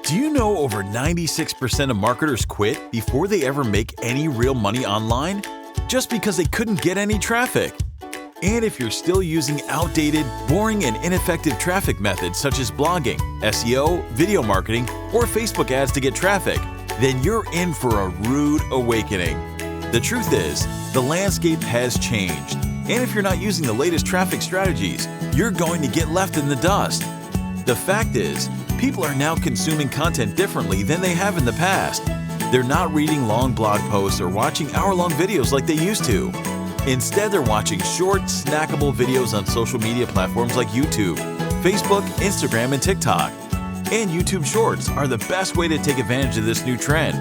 Do you know over 96% of marketers quit before they ever make any real money online? Just because they couldn't get any traffic. And if you're still using outdated, boring, and ineffective traffic methods such as blogging, SEO, video marketing, or Facebook ads to get traffic, then you're in for a rude awakening. The truth is, the landscape has changed. And if you're not using the latest traffic strategies, you're going to get left in the dust. The fact is, people are now consuming content differently than they have in the past. They're not reading long blog posts or watching hour-long videos like they used to. Instead, they're watching short, snackable videos on social media platforms like YouTube, Facebook, Instagram, and TikTok. And YouTube Shorts are the best way to take advantage of this new trend.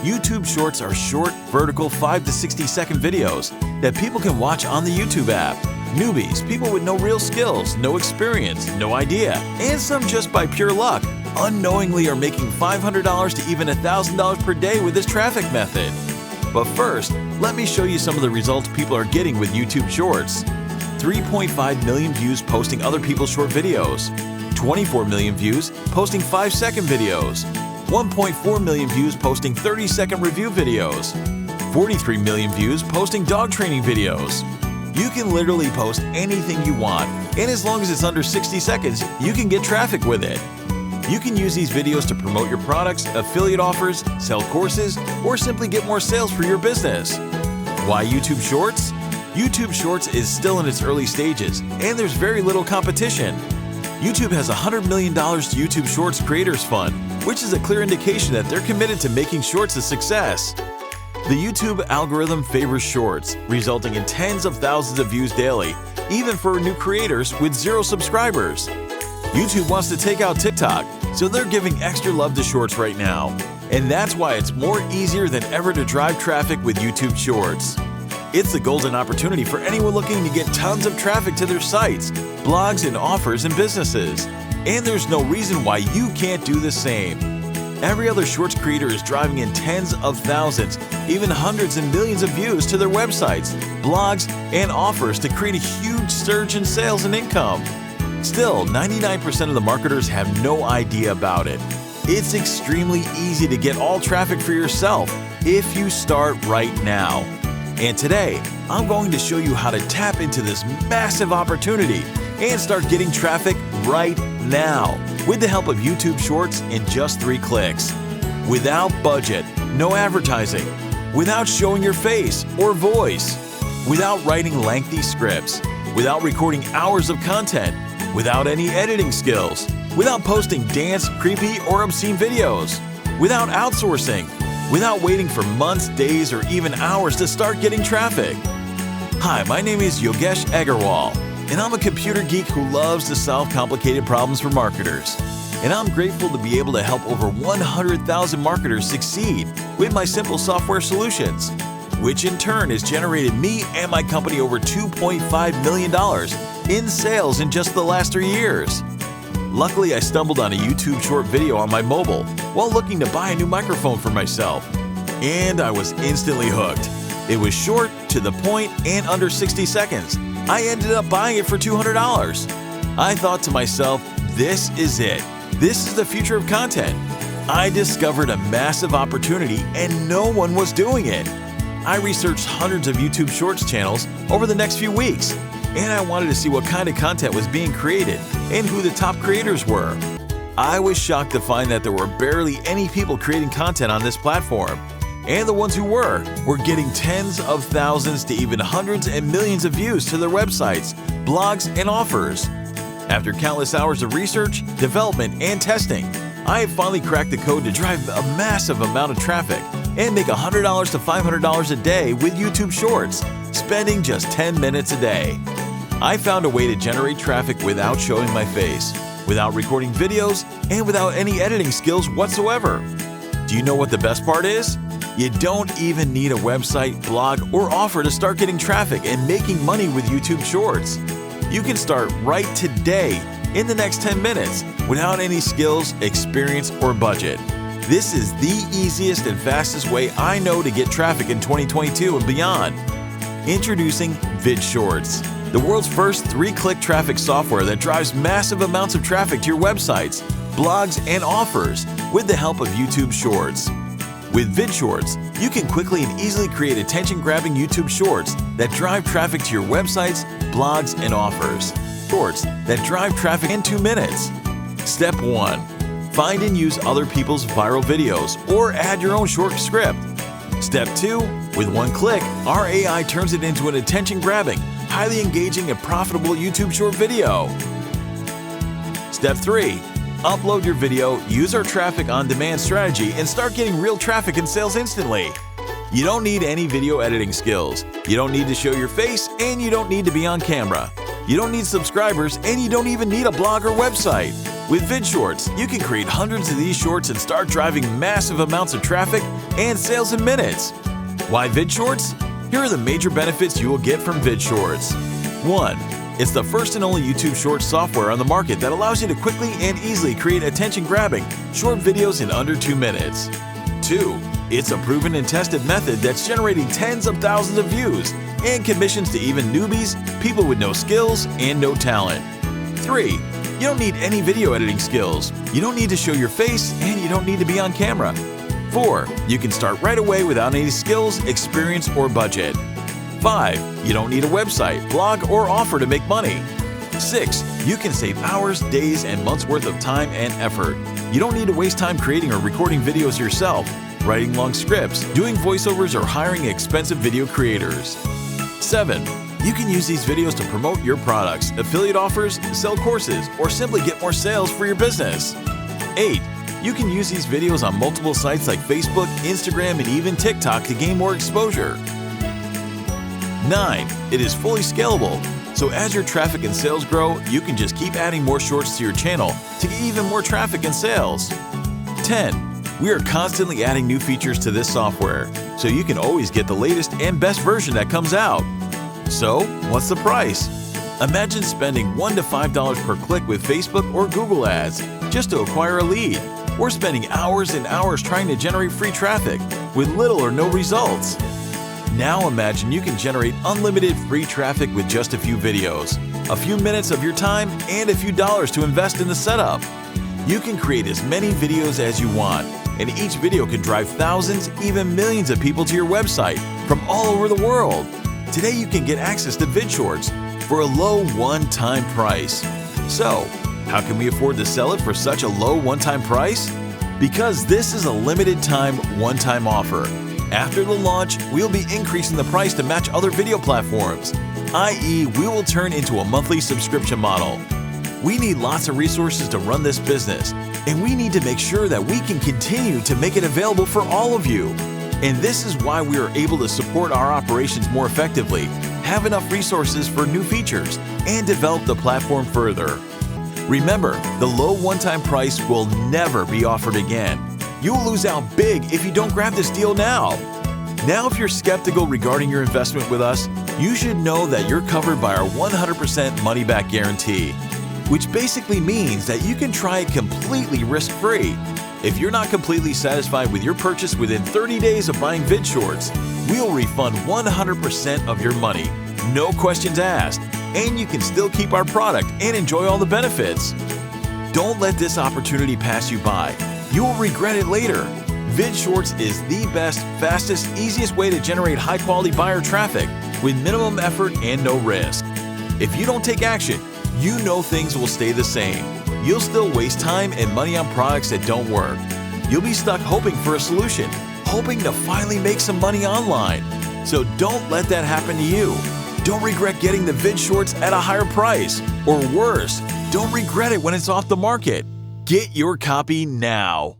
YouTube Shorts are short, vertical 5 to 60-second videos that people can watch on the YouTube app. Newbies, people with no real skills, no experience, no idea, and some just by pure luck, unknowingly are making $500 to even $1,000 per day with this traffic method. But first, let me show you some of the results people are getting with YouTube Shorts. 3.5 million views posting other people's short videos. 24 million views posting 5-second videos. 1.4 million views posting 30-second review videos. 43 million views posting dog training videos. You can literally post anything you want, and as long as it's under 60 seconds, you can get traffic with it. You can use these videos to promote your products, affiliate offers, sell courses, or simply get more sales for your business. Why YouTube Shorts? YouTube Shorts is still in its early stages, and there's very little competition. YouTube has $100 million to YouTube Shorts Creators Fund, which is a clear indication that they're committed to making Shorts a success. The YouTube algorithm favors Shorts, resulting in tens of thousands of views daily, even for new creators with 0 subscribers. YouTube wants to take out TikTok, so they're giving extra love to Shorts right now. And that's why it's more easier than ever to drive traffic with YouTube Shorts. It's the golden opportunity for anyone looking to get tons of traffic to their sites, blogs, and offers and businesses. And there's no reason why you can't do the same. Every other Shorts creator is driving in tens of thousands, even hundreds and millions of views to their websites, blogs, and offers to create a huge surge in sales and income. Still, 99% of the marketers have no idea about it. It's extremely easy to get all traffic for yourself if you start right now. And today, I'm going to show you how to tap into this massive opportunity and start getting traffic right now with the help of YouTube Shorts in just 3 clicks. Without budget, no advertising, without showing your face or voice, without writing lengthy scripts, without recording hours of content, without any editing skills, without posting dance, creepy, or obscene videos, without outsourcing, without waiting for months, days, or even hours to start getting traffic. Hi, my name is Yogesh Agarwal, and I'm a computer geek who loves to solve complicated problems for marketers. And I'm grateful to be able to help over 100,000 marketers succeed with my simple software solutions, which in turn has generated me and my company over $2.5 million in sales in just the last 3 years. Luckily, I stumbled on a YouTube short video on my mobile while looking to buy a new microphone for myself, and I was instantly hooked. It was short, to the point, and under 60 seconds. I ended up buying it for $200. I thought to myself, this is it. This is the future of content. I discovered a massive opportunity and no one was doing it. I researched hundreds of YouTube Shorts channels over the next few weeks, and I wanted to see what kind of content was being created and who the top creators were. I was shocked to find that there were barely any people creating content on this platform, and the ones who were getting tens of thousands to even hundreds and millions of views to their websites, blogs, and offers. After countless hours of research, development, and testing, I have finally cracked the code to drive a massive amount of traffic and make $100 to $500 a day with YouTube Shorts, spending just 10 minutes a day. I found a way to generate traffic without showing my face, without recording videos, and without any editing skills whatsoever. Do you know what the best part is? You don't even need a website, blog, or offer to start getting traffic and making money with YouTube Shorts. You can start right today in the next 10 minutes without any skills, experience, or budget. This is the easiest and fastest way I know to get traffic in 2022 and beyond. Introducing Vidshortz, the world's first 3-click traffic software that drives massive amounts of traffic to your websites, blogs, and offers with the help of YouTube Shorts. With Vidshortz, you can quickly and easily create attention-grabbing YouTube Shorts that drive traffic to your websites, blogs, and offers. Shorts that drive traffic in 2 minutes. Step 1. Find and use other people's viral videos or add your own short script. Step 2. With one click, our AI turns it into an attention-grabbing, highly engaging, and profitable YouTube short video. Step 3. Upload your video, use our traffic on demand strategy, and start getting real traffic and sales instantly. You don't need any video editing skills. You don't need to show your face, and you don't need to be on camera. You don't need subscribers, and you don't even need a blog or website. With Vidshortz, you can create hundreds of these shorts and start driving massive amounts of traffic and sales in minutes. Why Vidshortz? Here are the major benefits you will get from Vidshortz. 1. It's the first and only YouTube Shorts software on the market that allows you to quickly and easily create attention-grabbing, short videos in under 2 minutes. 2. It's a proven and tested method that's generating tens of thousands of views and commissions to even newbies, people with no skills, and no talent. 3. You don't need any video editing skills. You don't need to show your face, and you don't need to be on camera. 4. You can start right away without any skills, experience, or budget. 5. You don't need a website, blog, or offer to make money. 6. You can save hours, days, and months worth of time and effort. You don't need to waste time creating or recording videos yourself, writing long scripts, doing voiceovers, or hiring expensive video creators. 7. You can use these videos to promote your products, affiliate offers, sell courses, or simply get more sales for your business. 8. You can use these videos on multiple sites like Facebook, Instagram, and even TikTok to gain more exposure. 9. It is fully scalable, so as your traffic and sales grow, you can just keep adding more shorts to your channel to get even more traffic and sales. 10. We are constantly adding new features to this software, so you can always get the latest and best version that comes out. So, what's the price? Imagine spending $1 to $5 per click with Facebook or Google ads just to acquire a lead, or spending hours and hours trying to generate free traffic with little or no results. Now imagine you can generate unlimited free traffic with just a few videos, a few minutes of your time, and a few dollars to invest in the setup. You can create as many videos as you want, and each video can drive thousands, even millions of people to your website from all over the world. Today you can get access to Vidshortz for a low one-time price. So, how can we afford to sell it for such a low one-time price? Because this is a limited time one-time offer. After the launch, we'll be increasing the price to match other video platforms, i.e. we will turn into a monthly subscription model. We need lots of resources to run this business, and we need to make sure that we can continue to make it available for all of you. And this is why we are able to support our operations more effectively, have enough resources for new features, and develop the platform further. Remember, the low one-time price will never be offered again. You'll lose out big if you don't grab this deal now. Now, if you're skeptical regarding your investment with us, you should know that you're covered by our 100% money-back guarantee, which basically means that you can try it completely risk-free. If you're not completely satisfied with your purchase within 30 days of buying Vidshortz, we'll refund 100% of your money, no questions asked, and you can still keep our product and enjoy all the benefits. Don't let this opportunity pass you by. You will regret it later. Vidshortz is the best, fastest, easiest way to generate high-quality buyer traffic with minimum effort and no risk. If you don't take action, you know things will stay the same. You'll still waste time and money on products that don't work. You'll be stuck hoping for a solution, hoping to finally make some money online. So don't let that happen to you. Don't regret getting the Vidshortz at a higher price. Or worse, don't regret it when it's off the market. Get your copy now.